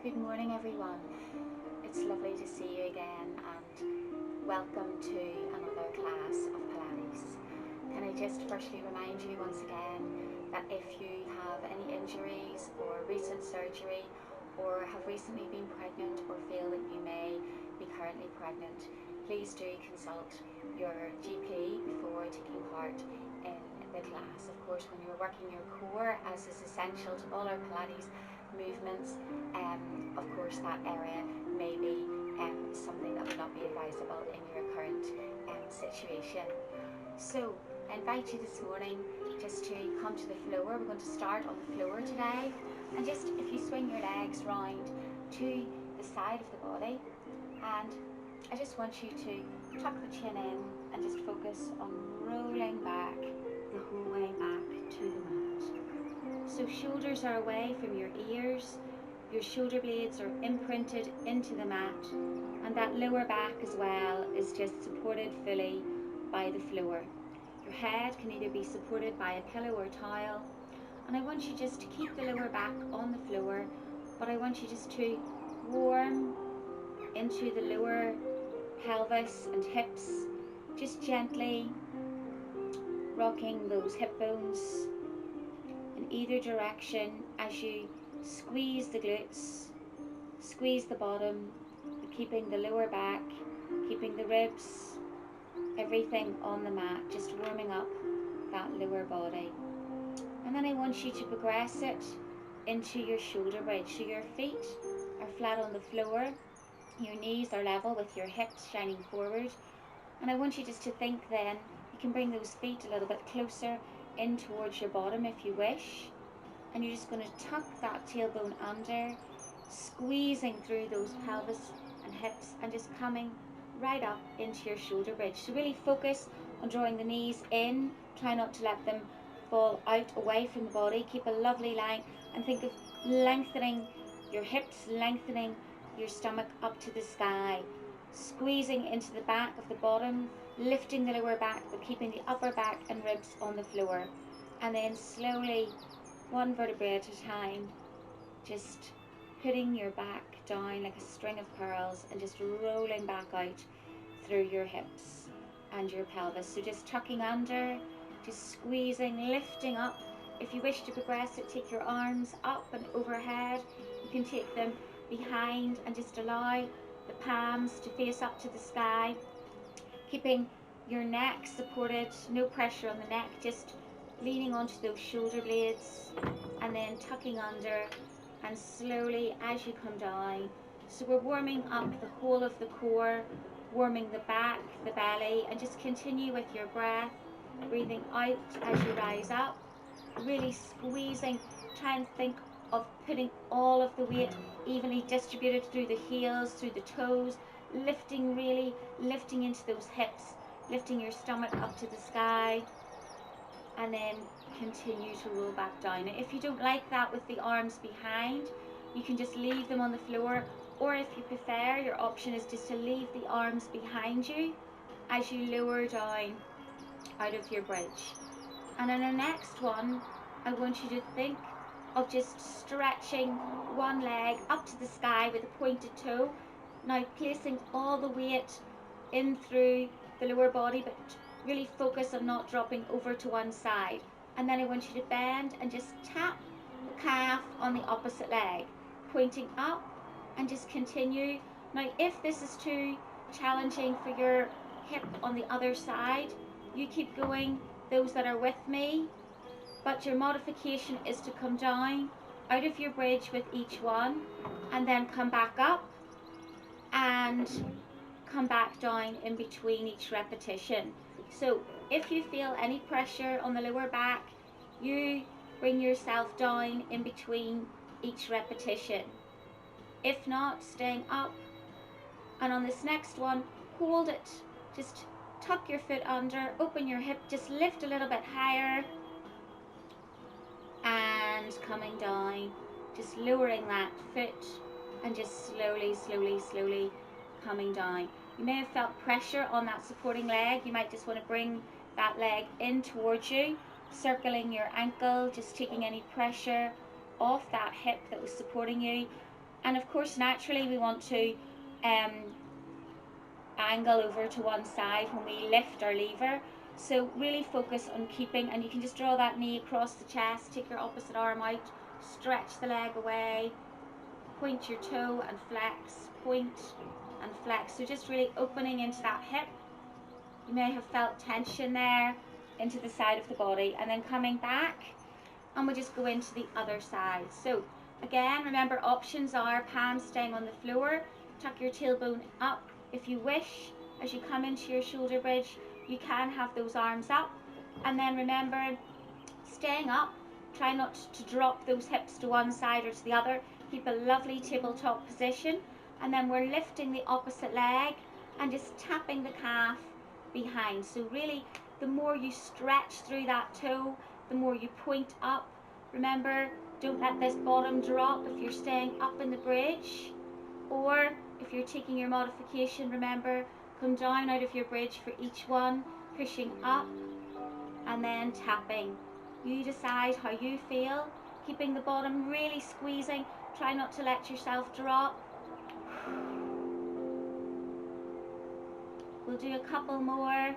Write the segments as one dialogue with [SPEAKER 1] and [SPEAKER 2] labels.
[SPEAKER 1] Good morning everyone. It's lovely to see you again and welcome to another class of Pilates. Can I just firstly remind you once again that if you have any injuries or recent surgery or have recently been pregnant or feel that you may be currently pregnant, please do consult your GP before taking part in the class. Of course, when you're working your core, as is essential to all our Pilates movements, of course that area may be something that would not be advisable in your current situation. So I invite you this morning just to come to the floor. We're going to start on the floor today, and just if you swing your legs round to the side of the body, and I just want you to tuck the chin in and just focus on rolling back the whole way back to the mat. So shoulders are away from your ears, your shoulder blades are imprinted into the mat, and that lower back as well is just supported fully by the floor. Your head can either be supported by a pillow or towel, and I want you just to keep the lower back on the floor, but I want you just to warm into the lower pelvis and hips, just gently rocking those hip bones in either direction as you squeeze the glutes, squeeze the bottom, keeping the lower back, keeping the ribs, everything on the mat, just warming up that lower body. And then I want you to progress it into your shoulder bridge. So your feet are flat on the floor, your knees are level with your hips shining forward. And I want you just to think then, you can bring those feet a little bit closer in towards your bottom if you wish. And you're just going to tuck that tailbone under, squeezing through those pelvis and hips and just coming right up into your shoulder bridge. So really focus on drawing the knees in, try not to let them fall out away from the body. Keep a lovely line and think of lengthening your hips, lengthening your stomach up to the sky, squeezing into the back of the bottom, lifting the lower back but keeping the upper back and ribs on the floor. And then slowly, one vertebrae at a time, just putting your back down like a string of pearls and just rolling back out through your hips and your pelvis. So just tucking under, just squeezing, lifting up. If you wish to progress it, take your arms up and overhead. You can take them behind and just allow the palms to face up to the sky, keeping your neck supported, no pressure on the neck, just leaning onto those shoulder blades and then tucking under, and slowly as you come down. So we're warming up the whole of the core, warming the back, the belly, and just continue with your breath, breathing out as you rise up, really squeezing. Try and think of putting all of the weight evenly distributed through the heels, through the toes, lifting, really lifting into those hips, lifting your stomach up to the sky, and then continue to roll back down. If you don't like that with the arms behind, you can just leave them on the floor, or if you prefer, your option is just to leave the arms behind you as you lower down out of your bridge. And in the next one, I want you to think of just stretching one leg up to the sky with a pointed toe. Now placing all the weight in through the lower body, but really focus on not dropping over to one side. And then I want you to bend and just tap the calf on the opposite leg, pointing up, and just continue. Now if this is too challenging for your hip on the other side, you keep going, those that are with me, but your modification is to come down out of your bridge with each one, and then come back up and come back down in between each repetition. So if you feel any pressure on the lower back, you bring yourself down in between each repetition. If not, staying up. And on this next one, hold it. Just tuck your foot under, open your hip, just lift a little bit higher, and coming down, just lowering that foot and just slowly, slowly, slowly coming down. You may have felt pressure on that supporting leg. You might just want to bring that leg in towards you, circling your ankle, just taking any pressure off that hip that was supporting you. And of course, naturally, we want to angle over to one side when we lift our lever. So really focus on keeping, and you can just draw that knee across the chest, take your opposite arm out, stretch the leg away, point your toe and flex, point and flex. So just really opening into that hip. You may have felt tension there into the side of the body, and then coming back, and we'll just go into the other side. So again, remember, options are palms staying on the floor, tuck your tailbone up if you wish. As you come into your shoulder bridge, you can have those arms up, and then remember, staying up, try not to drop those hips to one side or to the other. Keep a lovely tabletop position, and then we're lifting the opposite leg and just tapping the calf behind. So really, the more you stretch through that toe, the more you point up. Remember, don't let this bottom drop if you're staying up in the bridge, or if you're taking your modification, remember, come down out of your bridge for each one, pushing up and then tapping. You decide how you feel, keeping the bottom really squeezing. Try not to let yourself drop. We'll do a couple more.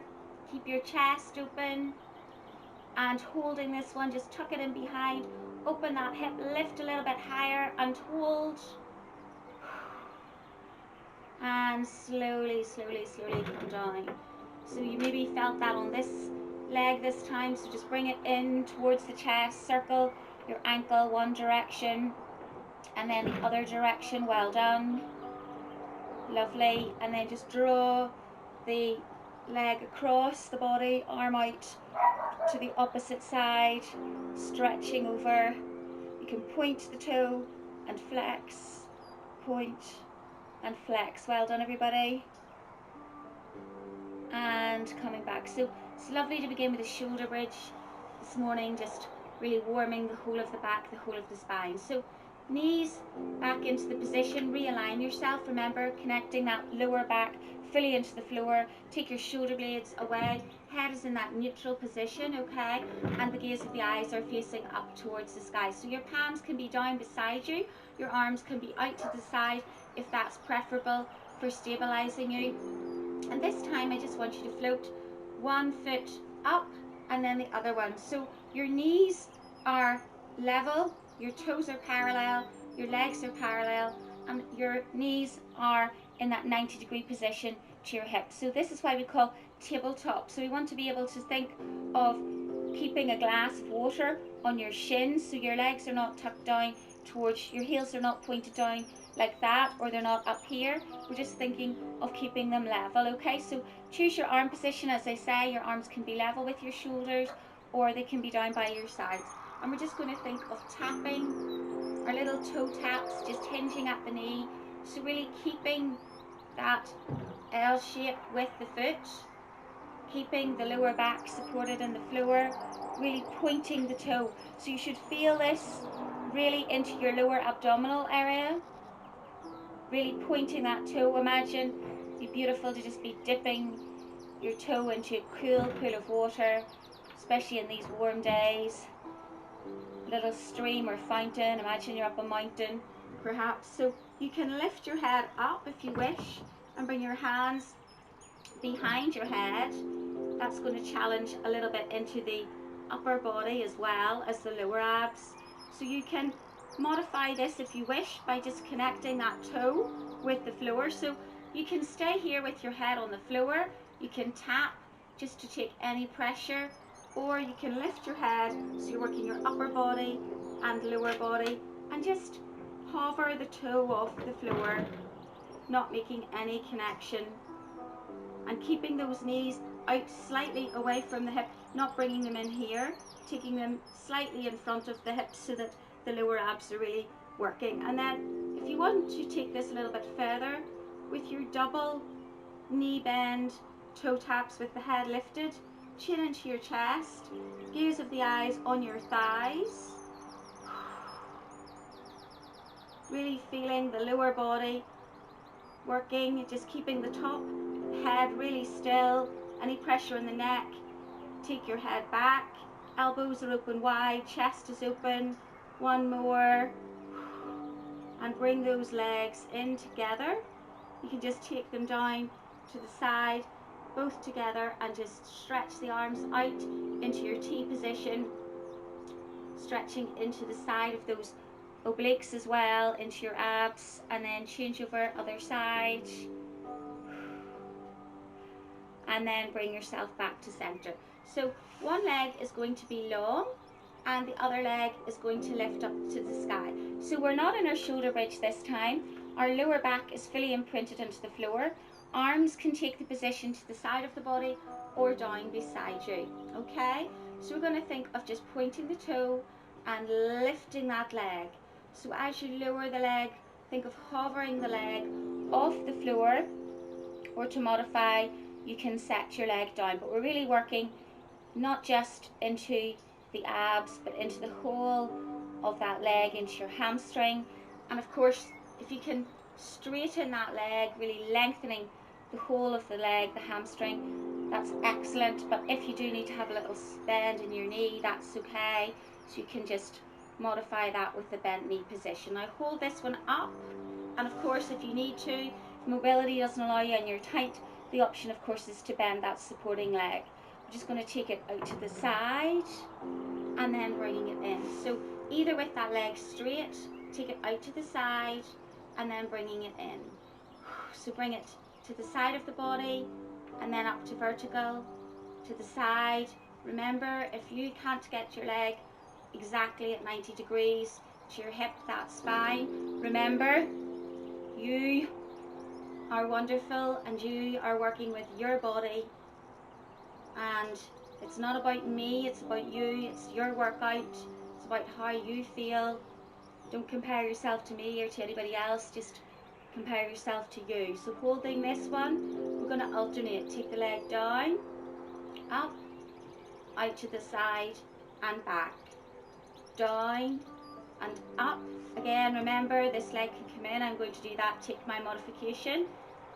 [SPEAKER 1] Keep your chest open, and holding this one, just tuck it in behind, open that hip, lift a little bit higher and hold, and slowly come down. So you maybe felt that on this leg this time, so just bring it in towards the chest, circle your ankle one direction and then the other direction. Well done, lovely. And then just draw the leg across the body, arm out to the opposite side, stretching over. You can point the toe and flex, point and flex. Well done, everybody. And coming back. So it's lovely to begin with a shoulder bridge this morning, just really warming the whole of the back, the whole of the spine. So knees back into the position, realign yourself. Remember, connecting that lower back fully into the floor. Take your shoulder blades away. Head is in that neutral position, okay? And the gaze of the eyes are facing up towards the sky. So your palms can be down beside you. Your arms can be out to the side if that's preferable for stabilizing you. And this time I just want you to float one foot up and then the other one. So your knees are level, your toes are parallel, your legs are parallel, and your knees are in that 90-degree position to your hips. So this is why we call tabletop. So we want to be able to think of keeping a glass of water on your shins, so your legs are not tucked down towards, your heels are not pointed down like that, or they're not up here. We're just thinking of keeping them level, okay? So choose your arm position. As I say, your arms can be level with your shoulders, or they can be down by your sides. And we're just going to think of tapping our little toe taps, just hinging at the knee. So really keeping that L shape with the foot, keeping the lower back supported in the floor, really pointing the toe. So you should feel this really into your lower abdominal area, really pointing that toe. Imagine it'd be beautiful to just be dipping your toe into a cool pool of water, especially in these warm days. Little stream or fountain. Imagine you're up a mountain perhaps. So you can lift your head up if you wish and bring your hands behind your head. That's going to challenge a little bit into the upper body as well as the lower abs. So you can modify this if you wish by just connecting that toe with the floor. So you can stay here with your head on the floor. You can tap just to take any pressure, or you can lift your head so you're working your upper body and lower body, and just hover the toe off the floor, not making any connection, and keeping those knees out slightly away from the hip, not bringing them in here, taking them slightly in front of the hips so that the lower abs are really working. And then if you want to take this a little bit further, with your double knee bend, toe taps with the head lifted, chin into your chest, gaze of the eyes on your thighs, really feeling the lower body working, just keeping the top head really still. Any pressure in the neck, take your head back, elbows are open wide, chest is open. One more, and bring those legs in together. You can just take them down to the side, both together, and just stretch the arms out into your T position, stretching into the side of those obliques as well, into your abs, and then change over other side, and then bring yourself back to center. So one leg is going to be long and the other leg is going to lift up to the sky. So we're not in our shoulder bridge this time. Our lower back is fully imprinted into the floor. Arms can take the position to the side of the body or down beside you. Okay, so we're going to think of just pointing the toe and lifting that leg. So as you lower the leg, think of hovering the leg off the floor, or to modify, you can set your leg down. But we're really working not just into the abs, but into the whole of that leg, into your hamstring. And of course, if you can straighten that leg, really lengthening the whole of the leg, the hamstring, that's excellent. But if you do need to have a little bend in your knee, that's okay. So you can just modify that with the bent knee position. Now hold this one up, and of course if you need to, if mobility doesn't allow you and you're tight, the option of course is to bend that supporting leg. We're just going to take it out to the side and then bringing it in. So either with that leg straight, take it out to the side and then bringing it in. So bring it to the side of the body and then up to vertical, to the side. Remember, if you can't get your leg exactly at 90 degrees to your hip, that spine, remember, you are wonderful and you are working with your body, and it's not about me, it's about you, it's your workout, it's about how you feel. Don't compare yourself to me or to anybody else, just compare yourself to you. So holding this one, we're going to alternate. Take the leg down, up, out to the side and back, down and up. Again, remember this leg can come in. I'm going to do that, take my modification.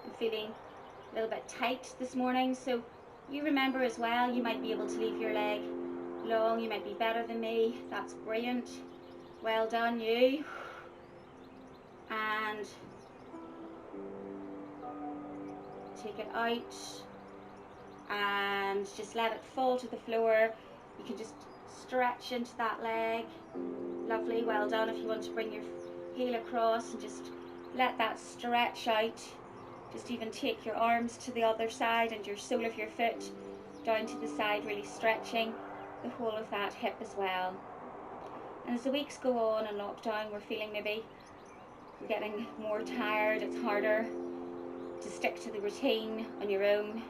[SPEAKER 1] I'm feeling a little bit tight this morning, so you remember as well, you might be able to leave your leg long, you might be better than me, that's brilliant, well done you. And take it out and just let it fall to the floor. You can just stretch into that leg, lovely, well done. If you want to bring your heel across and just let that stretch out, just even take your arms to the other side and your sole of your foot down to the side, really stretching the whole of that hip as well. And as the weeks go on in lockdown, we're feeling maybe we're getting more tired, it's harder to stick to the routine on your own.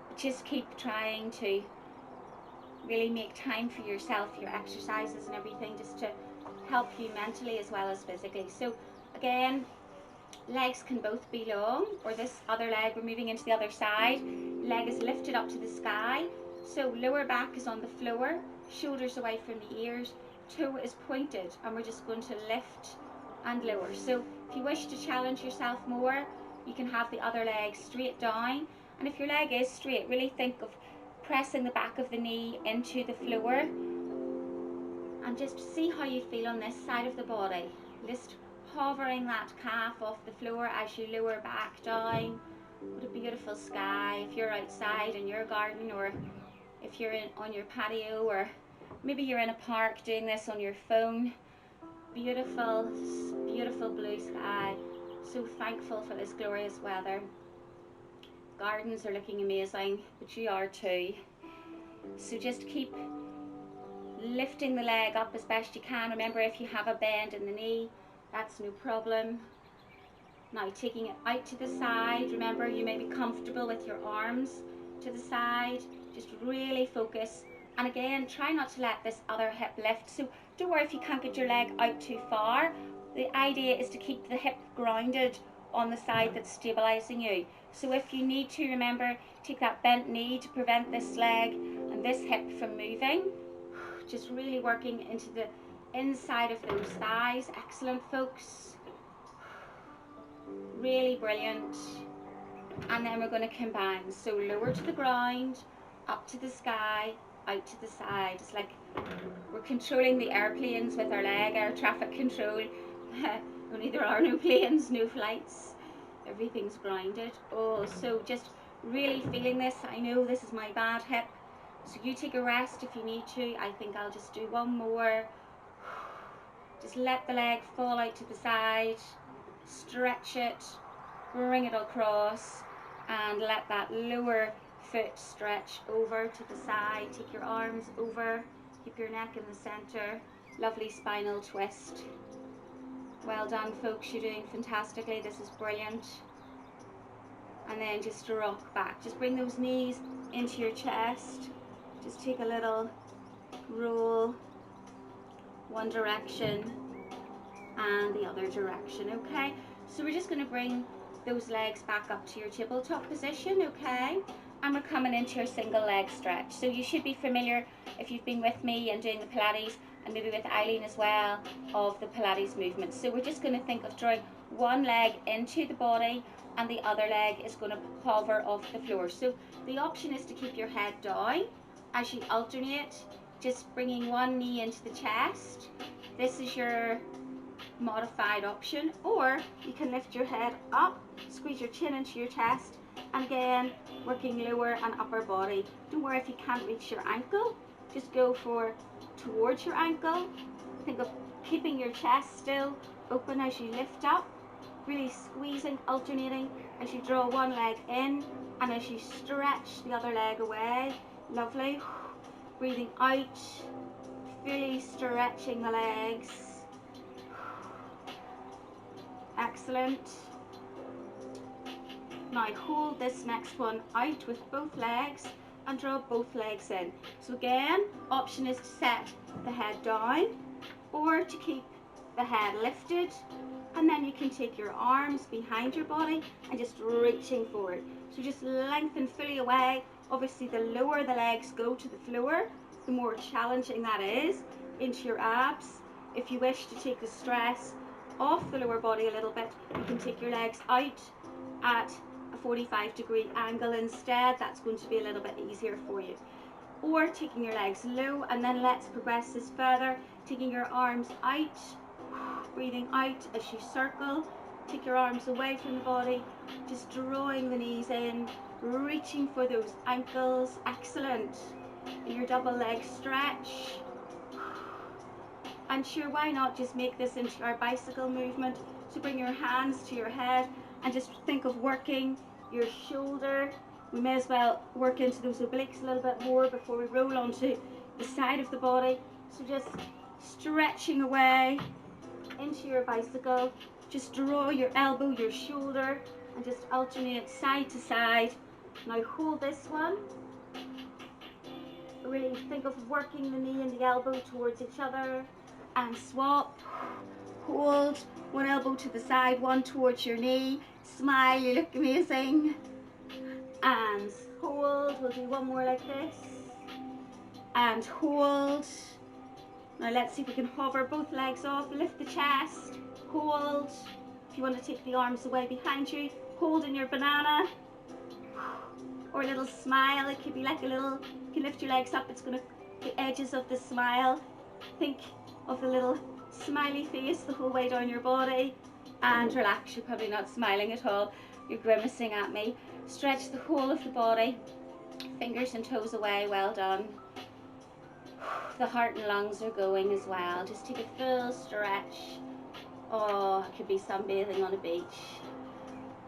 [SPEAKER 1] But just keep trying to really make time for yourself, your exercises and everything, just to help you mentally as well as physically. So again, legs can both be long, or this other leg, we're moving into the other side, leg is lifted up to the sky, so lower back is on the floor, shoulders away from the ears, toe is pointed, and we're just going to lift and lower. So if you wish to challenge yourself more, you can have the other leg straight down, and if your leg is straight, really think of pressing the back of the knee into the floor and just see how you feel on this side of the body. Just hovering that calf off the floor as you lower back down. What a beautiful sky. If you're outside in your garden, or if you're on your patio, or maybe you're in a park doing this on your phone, beautiful, beautiful blue sky. So thankful for this glorious weather. Gardens are looking amazing, but you are too. So just keep lifting the leg up as best you can. Remember, if you have a bend in the knee, that's no problem. Now taking it out to the side, remember you may be comfortable with your arms to the side, just really focus. And again, try not to let this other hip lift, so don't worry if you can't get your leg out too far. The idea is to keep the hip grounded on the side that's stabilizing you. So if you need to, remember, take that bent knee to prevent this leg and this hip from moving. Just really working into the inside of those thighs. Excellent, folks. Really brilliant. And then we're going to combine. So lower to the ground, up to the sky, out to the side. It's like we're controlling the airplanes with our leg, air traffic control. only there are no planes, no flights, everything's grounded. Oh, so just really feeling this. I know this is my bad hip, so you take a rest if you need to. I think I'll just do one more. Just let the leg fall out to the side, stretch it, bring it across, and let that lower foot stretch over to the side. Take your arms over, keep your neck in the center. Lovely spinal twist. Well done, folks, you're doing fantastically. This is brilliant. And then just rock back. Just bring those knees into your chest. Just take a little roll, one direction and the other direction, okay? So we're just going to bring those legs back up to your tabletop position, okay? And we're coming into your single leg stretch. So you should be familiar, if you've been with me and doing the Pilates, and maybe with Eileen as well, of the Pilates movement. So we're just going to think of drawing one leg into the body and the other leg is going to hover off the floor. So the option is to keep your head down as you alternate, just bringing one knee into the chest. This is your modified option, or you can lift your head up, squeeze your chin into your chest, and again working lower and upper body. Don't worry if you can't reach your ankle, just go for towards your ankle. Think of keeping your chest still open as you lift up, really squeezing, alternating as you draw one leg in and as you stretch the other leg away. Lovely. Breathing out, fully stretching the legs. Excellent. Now hold this next one out with both legs and draw both legs in. So again, option is to set the head down or to keep the head lifted, and then you can take your arms behind your body and just reaching forward. So just lengthen fully away. Obviously the lower the legs go to the floor, the more challenging that is into your abs. If you wish to take the stress off the lower body a little bit, you can take your legs out at a 45-degree angle instead. That's going to be a little bit easier for you. Or taking your legs low, and then let's progress this further, taking your arms out, breathing out as you circle. Take your arms away from the body, just drawing the knees in, reaching for those ankles. Excellent. In your double leg stretch. And sure, why not just make this into our bicycle movement? So bring your hands to your head and just think of working your shoulder. We may as well work into those obliques a little bit more before we roll onto the side of the body. So just stretching away into your bicycle. Just draw your elbow, your shoulder, and just alternate side to side. Now hold this one. Really think of working the knee and the elbow towards each other, and swap. Hold one elbow to the side, one towards your knee. Smile, you look amazing. And hold. We'll do one more like this. And hold. Now let's see if we can hover both legs off. Lift the chest. Hold. If you want to take the arms away behind you, hold in your banana. Or a little smile. It could be like a little, you can lift your legs up. It's going to, the edges of the smile. Think of the little smiley face the whole way down your body. And relax. You're probably not smiling at all. You're grimacing at me. Stretch the whole of the body. Fingers and toes away. Well done. The heart and lungs are going as well. Just take a full stretch. Oh, it could be sunbathing on a beach.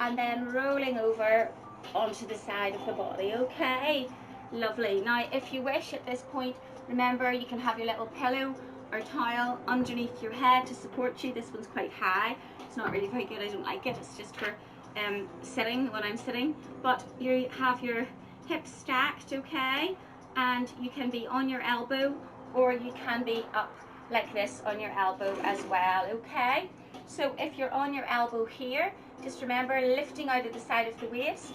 [SPEAKER 1] And then rolling over onto the side of the body. Okay, lovely. Now if you wish at this point, remember you can have your little pillow or towel underneath your head to support you. This one's quite high. It's not really very good. I don't like it. It's just for sitting when I'm sitting. But you have your hips stacked, okay? And you can be on your elbow, or you can be up like this on your elbow as well, okay? So if you're on your elbow here, just remember lifting out of the side of the waist.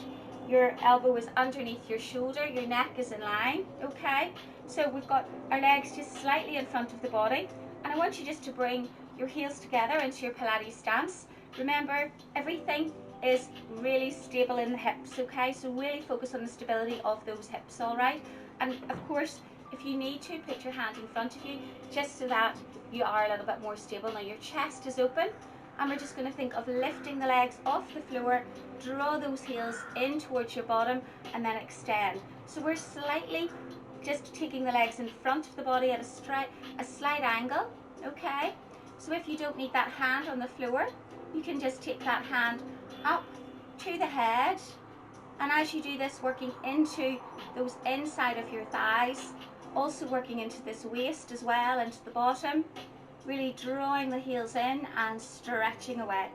[SPEAKER 1] Your elbow is underneath your shoulder, your neck is in line, okay? So we've got our legs just slightly in front of the body, and I want you just to bring your heels together into your Pilates stance. Remember, everything is really stable in the hips, okay? So really focus on the stability of those hips, all right? And of course, if you need to, put your hand in front of you, just so that you are a little bit more stable. Now your chest is open, And we're just going to think of lifting the legs off the floor, draw those heels in towards your bottom, and then extend. So we're slightly just taking the legs in front of the body at a slight angle, okay? So if you don't need that hand on the floor, you can just take that hand up to the head, and as you do this, working into those inside of your thighs, also working into this waist as well, into the bottom, really drawing the heels in and stretching away,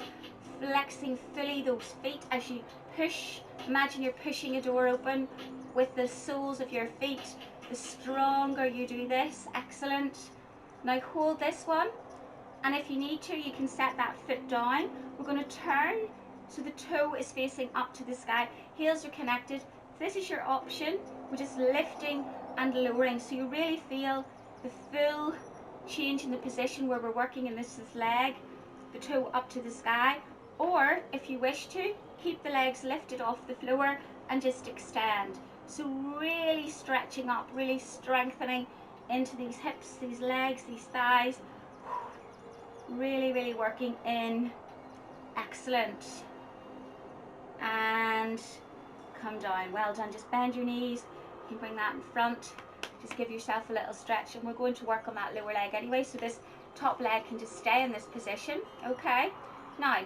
[SPEAKER 1] flexing fully those feet as you push. Imagine you're pushing a door open with the soles of your feet. The stronger you do this, excellent. Now hold this one, and if you need to, you can set that foot down. We're going to turn so the toe is facing up to the sky, heels are connected. This is your option. We're just lifting and lowering, so you really feel the full change in the position where we're working in this leg, the toe up to the sky. Or if you wish to, keep the legs lifted off the floor and just extend. So really stretching up, really strengthening into these hips, these legs, these thighs. Really, really working in. Excellent. And come down. Well done. Just bend your knees. You can bring that in front. Just give yourself a little stretch, and we're going to work on that lower leg anyway, so this top leg can just stay in this position, okay? Now,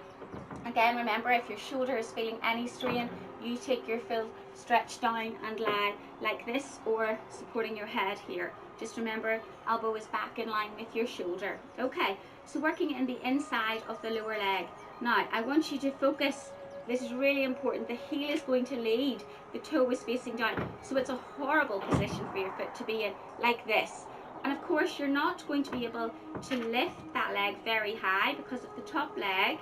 [SPEAKER 1] again, remember, if your shoulder is feeling any strain, you take your full stretch down and lie like this, or supporting your head here. Just remember, elbow is back in line with your shoulder. Okay, so working in the inside of the lower leg. Now, I want you to focus. This is really important. The heel is going to lead. The toe is facing down. So it's a horrible position for your foot to be in, like this. And of course, you're not going to be able to lift that leg very high because of the top leg.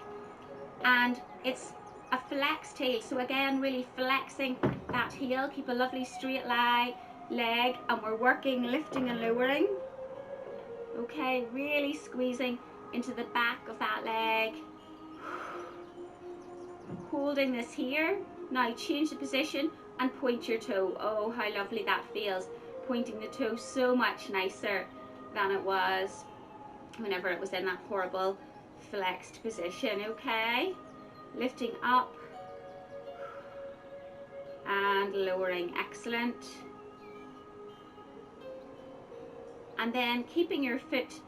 [SPEAKER 1] And it's a flexed heel. So again, really flexing that heel. Keep a lovely straight leg. And we're working, lifting and lowering. Okay, really squeezing into the back of that leg. Holding this here. Now change the position and point your toe. Oh, how lovely that feels. Pointing the toe, so much nicer than it was whenever it was in that horrible flexed position. Okay, lifting up and lowering. Excellent. And then keeping your foot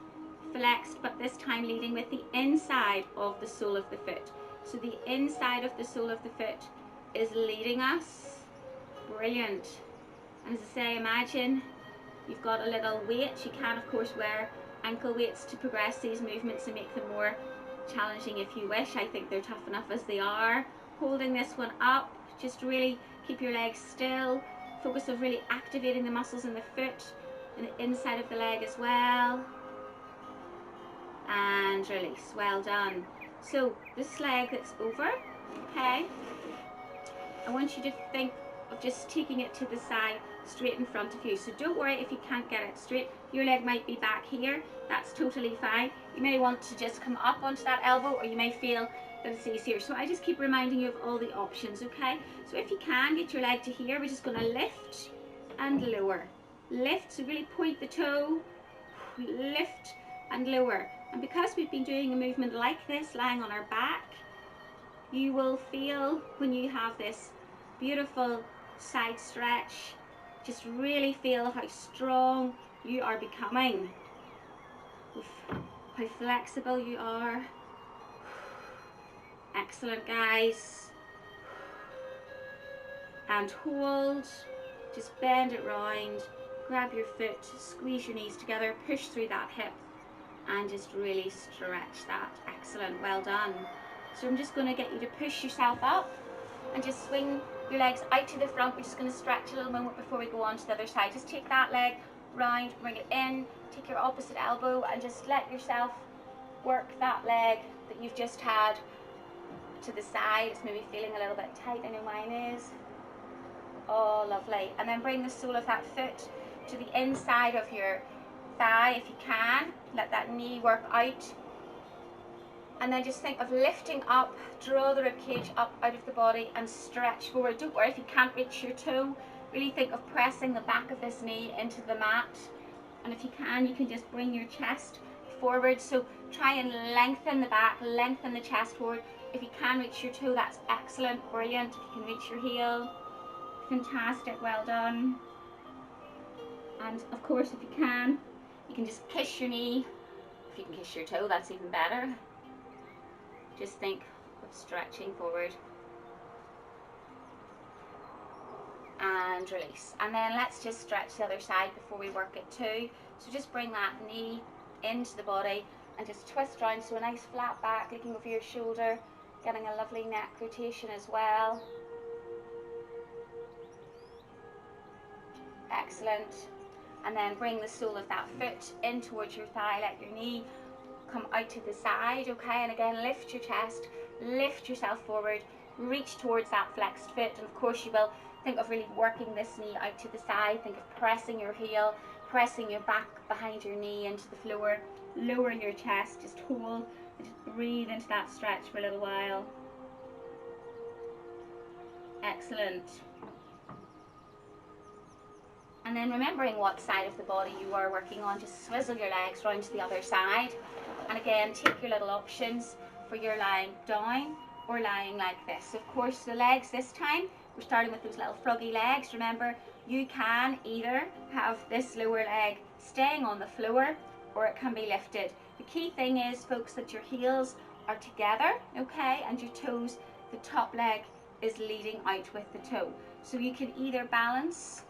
[SPEAKER 1] flexed, but this time leading with the inside of the sole of the foot. So the inside of the sole of the foot is leading us. Brilliant. And as I say, imagine you've got a little weight. You can, of course, wear ankle weights to progress these movements and make them more challenging if you wish. I think they're tough enough as they are. Holding this one up, just really keep your legs still. Focus on really activating the muscles in the foot and the inside of the leg as well. And release. Well done. So this leg that's over, okay, I want you to think of just taking it to the side, straight in front of you. So don't worry if you can't get it straight. Your leg might be back here. That's totally fine. You may want to just come up onto that elbow, or you may feel that it's easier. So I just keep reminding you of all the options, okay? So if you can get your leg to here, we're just going to lift and lower. Lift, so really point the toe, lift and lower. And because we've been doing a movement like this, lying on our back, you will feel when you have this beautiful side stretch, just really feel how strong you are becoming, how flexible you are. Excellent, guys. And hold, just bend it round, grab your foot, squeeze your knees together, push through that hip, and just really stretch that. Excellent, well done. So I'm just going to get you to push yourself up and just swing your legs out to the front. We're just going to stretch a little moment before we go on to the other side. Just take that leg round, bring it in, take your opposite elbow, and just let yourself work that leg that you've just had to the side. It's maybe feeling a little bit tight. I know mine is. Oh, lovely. And then bring the sole of that foot to the inside of your thigh if you can. Let that knee work out. And then just think of lifting up, draw the ribcage up out of the body and stretch forward. Don't worry if you can't reach your toe. Really think of pressing the back of this knee into the mat. And if you can just bring your chest forward. So try and lengthen the back, lengthen the chest forward. If you can reach your toe, that's excellent, brilliant. If you can reach your heel, fantastic, well done. And of course, if you can just kiss your knee. If you can kiss your toe, that's even better. Just think of stretching forward. And release. And then let's just stretch the other side before we work it too. So just bring that knee into the body and just twist around, so a nice flat back looking over your shoulder, getting a lovely neck rotation as well. Excellent. And then bring the sole of that foot in towards your thigh, let your knee come out to the side, okay? And again, lift your chest, lift yourself forward, reach towards that flexed foot, and of course you will think of really working this knee out to the side. Think of pressing your heel, pressing your back behind your knee into the floor, lower your chest, just hold and just breathe into that stretch for a little while. Excellent. And then remembering what side of the body you are working on, just swizzle your legs round to the other side. And again, take your little options for your lying down or lying like this. Of course, the legs this time, we're starting with those little froggy legs. Remember, you can either have this lower leg staying on the floor or it can be lifted. The key thing is, folks, that your heels are together, okay, and your toes, the top leg is leading out with the toe. So you can either balance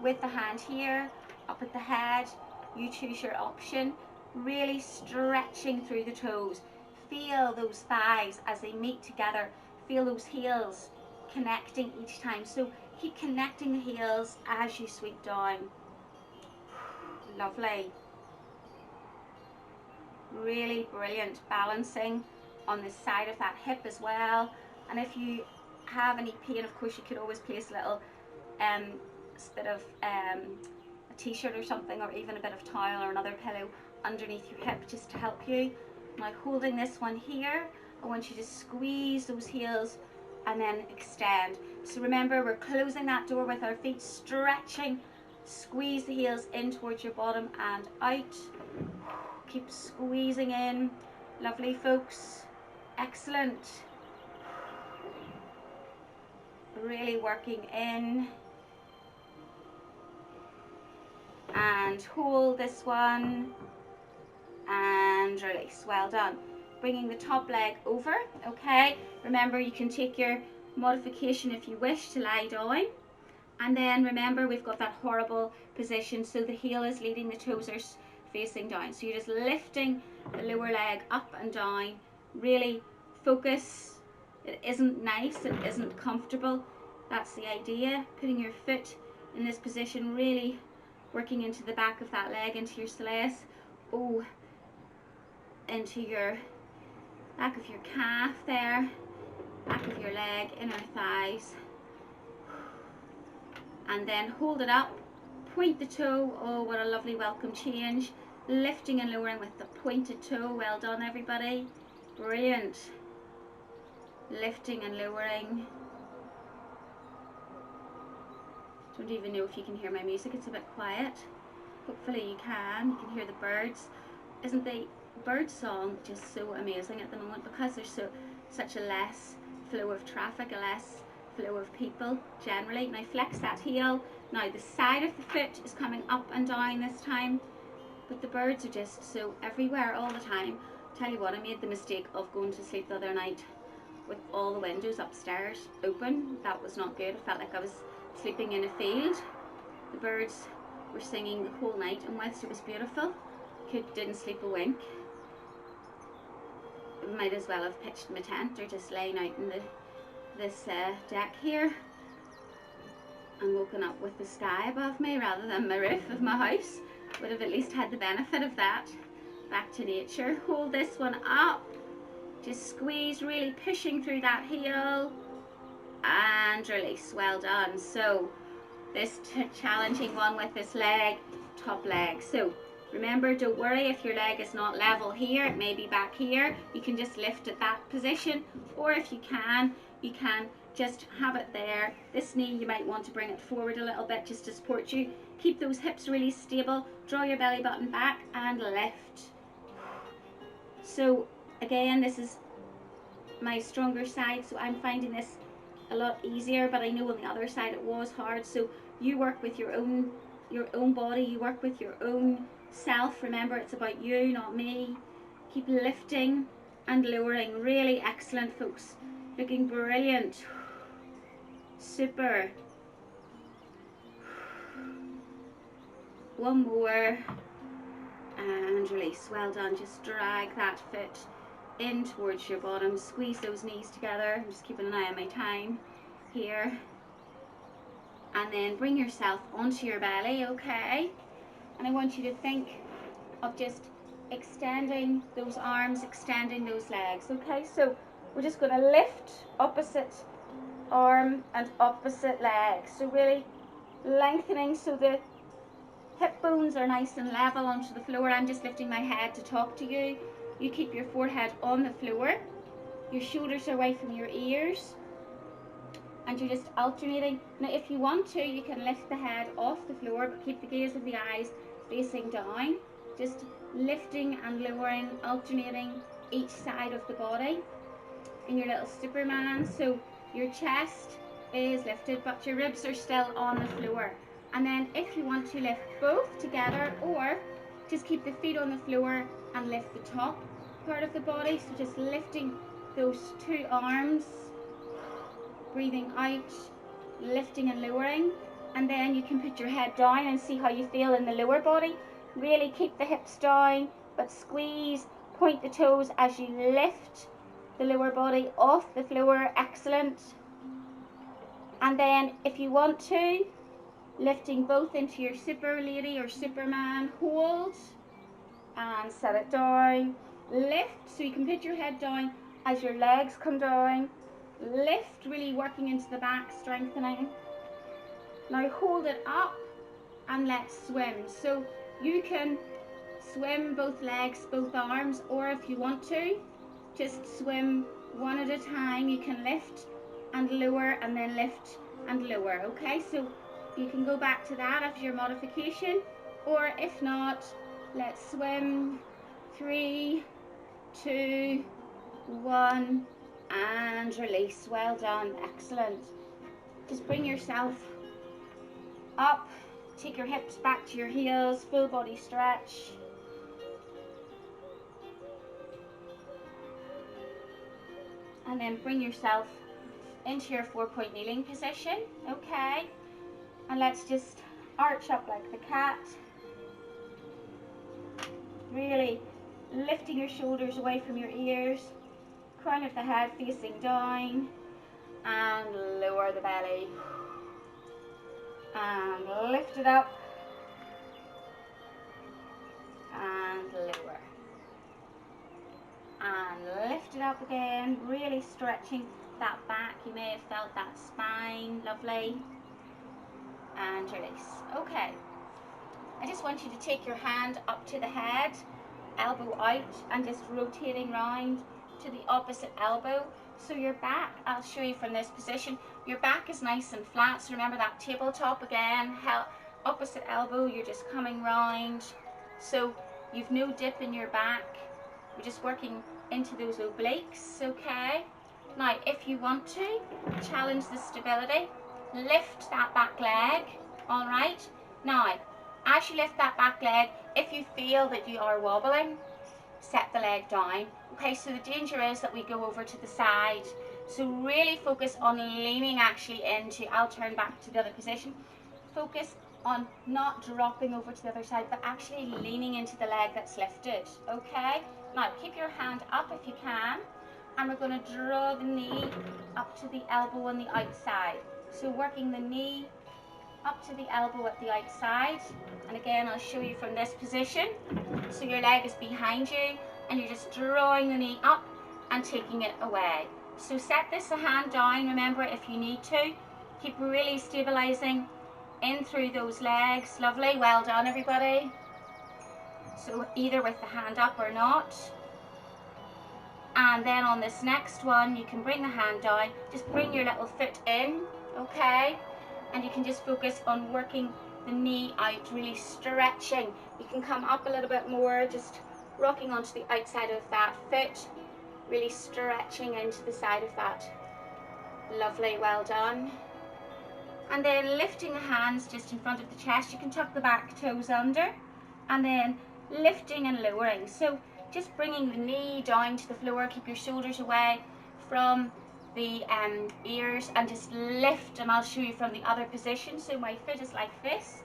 [SPEAKER 1] with the hand here, up at the head, you choose your option, really stretching through the toes. Feel those thighs as they meet together, feel those heels connecting each time. So keep connecting the heels as you sweep down. Lovely. Really brilliant. Balancing on the side of that hip as well. And if you have any pain, of course, you could always place a little bit of a t-shirt or something, or even a bit of towel or another pillow underneath your hip just to help you. Now holding this one here, I want you to squeeze those heels and then extend. So remember, we're closing that door with our feet, stretching. Squeeze the heels in towards your bottom and out. Keep squeezing in. Lovely, folks. Excellent. Really working in. And hold this one and release. Well done. Bringing the top leg over, okay? Remember, you can take your modification if you wish to lie down. And then remember, we've got that horrible position, so the heel is leading, the toes are facing down. So you're just lifting the lower leg up and down. Really focus. It isn't nice, it isn't comfortable. That's the idea. Putting your foot in this position, really working into the back of that leg, into your soleus, into your back of your calf there, back of your leg, inner thighs. And then hold it up, point the toe. Oh, what a lovely welcome change. Lifting and lowering with the pointed toe. Well done, everybody. Brilliant. Lifting and lowering. Don't even know if you can hear my music, it's a bit quiet. Hopefully you can hear the birds. Isn't the bird song just so amazing at the moment, because there's such a less flow of traffic, a less flow of people generally. Now flex that heel. Now the side of the foot is coming up and down this time, but the birds are just so everywhere all the time. Tell you what, I made the mistake of going to sleep the other night with all the windows upstairs open. That was not good. I felt like I was sleeping in a field. The birds were singing the whole night, and whilst it was beautiful, didn't sleep a wink. Might as well have pitched my tent or just laying out in this deck here and woken up with the sky above me rather than my roof of my house. Would have at least had the benefit of that. Back to nature. Hold this one up. Just squeeze, really pushing through that heel. And release. Well done. So this challenging one with this leg, top leg. So remember, don't worry if your leg is not level here, it may be back here. You can just lift at that position, or if you can just have it there. This knee, you might want to bring it forward a little bit just to support you. Keep those hips really stable. Draw your belly button back and lift. So again, this is my stronger side, so I'm finding this a lot easier, but I know on the other side it was hard. So you work with your own body, you work with your own self. Remember, it's about you, not me. Keep lifting and lowering. Really excellent, folks. Looking brilliant. Super. One more. And release. Well done. Just drag that foot in towards your bottom. Squeeze those knees together. I'm just keeping an eye on my time here. And then bring yourself onto your belly, okay? And I want you to think of just extending those arms, extending those legs, okay? So we're just going to lift opposite arm and opposite leg. So really lengthening so the hip bones are nice and level onto the floor. I'm just lifting my head to talk to you. You keep your forehead on the floor. Your shoulders are away from your ears. And you're just alternating. Now if you want to, you can lift the head off the floor, but keep the gaze of the eyes facing down. Just lifting and lowering, alternating each side of the body in your little Superman. So your chest is lifted, but your ribs are still on the floor. And then if you want to lift both together, or just keep the feet on the floor and lift the top part of the body. So just lifting those two arms, breathing out, lifting and lowering. And then you can put your head down and see how you feel in the lower body. Really keep the hips down, but squeeze, point the toes as you lift the lower body off the floor. Excellent. And then if you want to, lifting both into your super lady or Superman, hold and set it down. Lift, so you can put your head down as your legs come down. Lift, really working into the back, strengthening. Now hold it up and let's swim. So you can swim both legs, both arms, or if you want to, just swim one at a time. You can lift and lower and then lift and lower, okay? So you can go back to that after your modification, or if not, let's swim. 3, 2, 1, and release. Well done. Excellent. Just bring yourself up. Take your hips back to your heels. Full body stretch. And then bring yourself into your 4-point kneeling position. Okay. And let's just arch up like the cat. Really lifting your shoulders away from your ears. Crown of the head facing down. And lower the belly. And lift it up. And lower. And lift it up again. Really stretching that back. You may have felt that spine. Lovely. And release. Okay. I just want you to take your hand up to the head, elbow out, and just rotating round to the opposite elbow. So your back, I'll show you from this position, your back is nice and flat. So remember that tabletop again, opposite elbow, you're just coming round. So you've no dip in your back. We're just working into those obliques, okay? Now, if you want to, challenge the stability. Lift that back leg, all right? Now, as you lift that back leg, if you feel that you are wobbling, set the leg down. Okay, so the danger is that we go over to the side. So really focus on leaning actually into, I'll turn back to the other position. Focus on not dropping over to the other side, but actually leaning into the leg that's lifted, okay? Now, keep your hand up if you can, and we're going to draw the knee up to the elbow on the outside. So working the knee up to the elbow at the outside, and again I'll show you from this position. So your leg is behind you and you're just drawing the knee up and taking it away. So set this hand down, remember, if you need to. Keep really stabilizing in through those legs. Lovely, well done everybody. So either with the hand up or not. And then on this next one you can bring the hand down, just bring your little foot in, okay? And you can just focus on working the knee out, really stretching. You can come up a little bit more, just rocking onto the outside of that foot, really stretching into the side of that. Lovely, well done. And then lifting the hands just in front of the chest. You can tuck the back toes under, and then lifting and lowering. So just bringing the knee down to the floor, keep your shoulders away from the ears, and just lift, and I'll show you from the other position. So my foot is like this.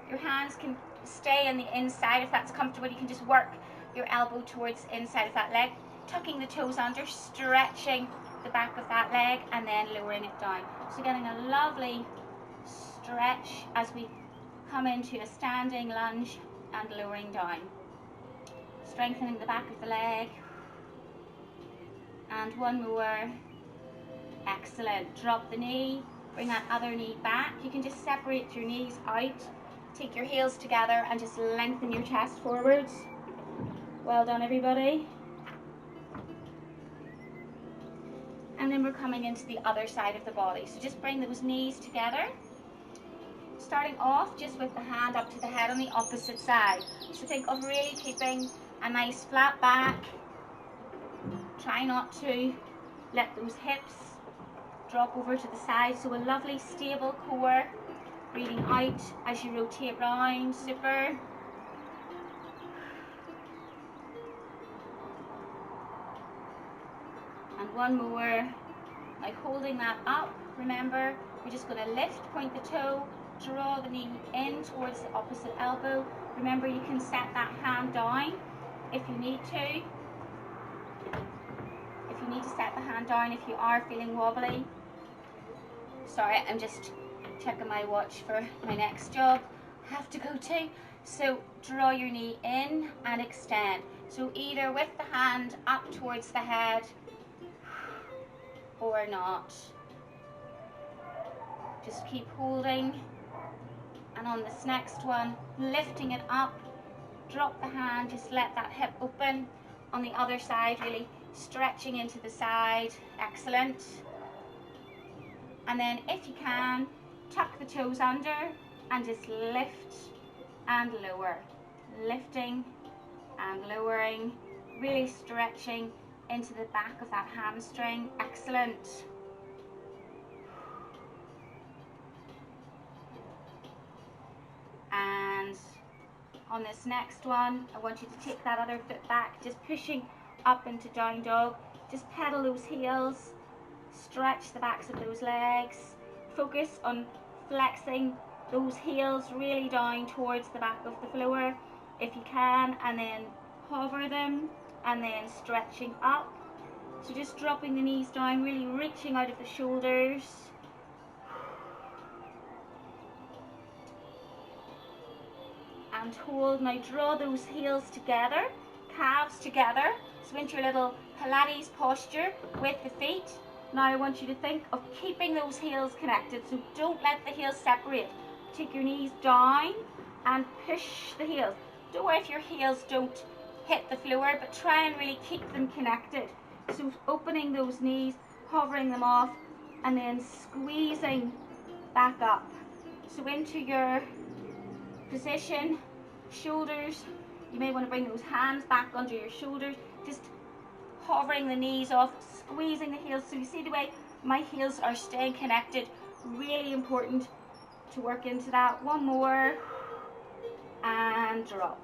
[SPEAKER 1] Your hands can stay on the inside if that's comfortable. You can just work your elbow towards the inside of that leg, tucking the toes under, stretching the back of that leg, and then lowering it down. So getting a lovely stretch as we come into a standing lunge and lowering down. Strengthening the back of the leg. And one more. Excellent. Drop the knee, bring that other knee back. You can just separate your knees out, take your heels together, and just lengthen your chest forwards. Well done, everybody. And then we're coming into the other side of the body. So just bring those knees together. Starting off just with the hand up to the head on the opposite side. So think of really keeping a nice flat back. Try not to let those hips drop over to the side. So a lovely stable core. Breathing out as you rotate round. Super. And one more. Now holding that up, remember, we're just going to lift, point the toe, draw the knee in towards the opposite elbow. Remember, you can set that hand down if you need to. If you need to set the hand down if you are feeling wobbly. Sorry, I'm just checking my watch for my next job I have to go to. So draw your knee in and extend. So either with the hand up towards the head or not. Just keep holding. And on this next one, lifting it up, drop the hand, just let that hip open. On the other side, really stretching into the side. Excellent. And then if you can, tuck the toes under and just lift and lower. Lifting and lowering, really stretching into the back of that hamstring. Excellent. And on this next one, I want you to take that other foot back, just pushing up into down dog. Just pedal those heels, stretch the backs of those legs. Focus on flexing those heels really down towards the back of the floor if you can, and then hover them and then stretching up. So just dropping the knees down, really reaching out of the shoulders. And hold. Now draw those heels together, calves together. So into your little Pilates posture with the feet. Now I want you to think of keeping those heels connected. So don't let the heels separate. Take your knees down and push the heels. Don't worry if your heels don't hit the floor, but try and really keep them connected. So opening those knees, hovering them off, and then squeezing back up. So into your position, shoulders, you may want to bring those hands back under your shoulders, just hovering the knees off, squeezing the heels. So you see the way my heels are staying connected, really important to work into that. One more, and drop.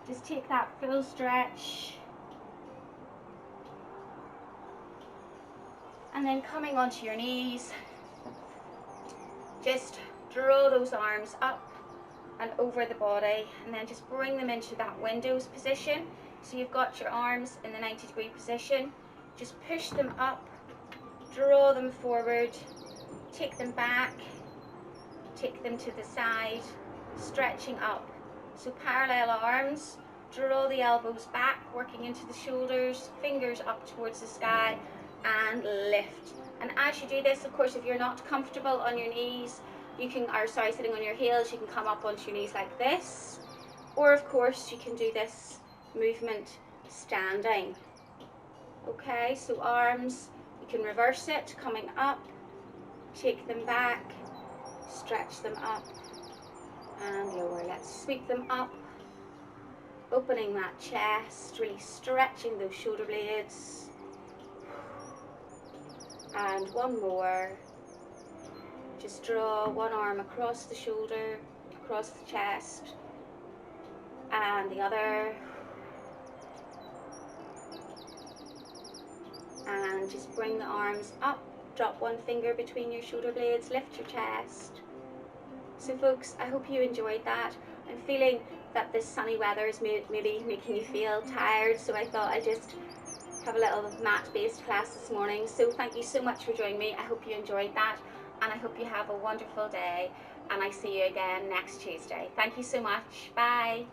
[SPEAKER 1] Just take that full stretch. And then coming onto your knees, just draw those arms up and over the body, and then just bring them into that windows position. So you've got your arms in the 90-degree position. Just push them up, draw them forward, take them back, take them to the side, stretching up. So parallel arms, draw the elbows back, working into the shoulders, fingers up towards the sky, and lift. And as you do this, of course, if you're not comfortable on your knees, you can, or sorry, sitting on your heels, you can come up onto your knees like this. Or of course, you can do this movement standing. Okay, so arms, you can reverse it, coming up, take them back, stretch them up, and lower. Let's sweep them up Opening that chest, really stretching those shoulder blades. And one more. Just draw one arm across the shoulder, across the chest, and the other. And just bring the arms up, drop one finger between your shoulder blades, lift your chest. So folks, I hope you enjoyed that. I'm feeling that this sunny weather is maybe making you feel tired, so I thought I'd just have a little mat-based class this morning. So thank you so much for joining me. I hope you enjoyed that, and I hope you have a wonderful day, and I see you again next Tuesday. Thank you so much. Bye.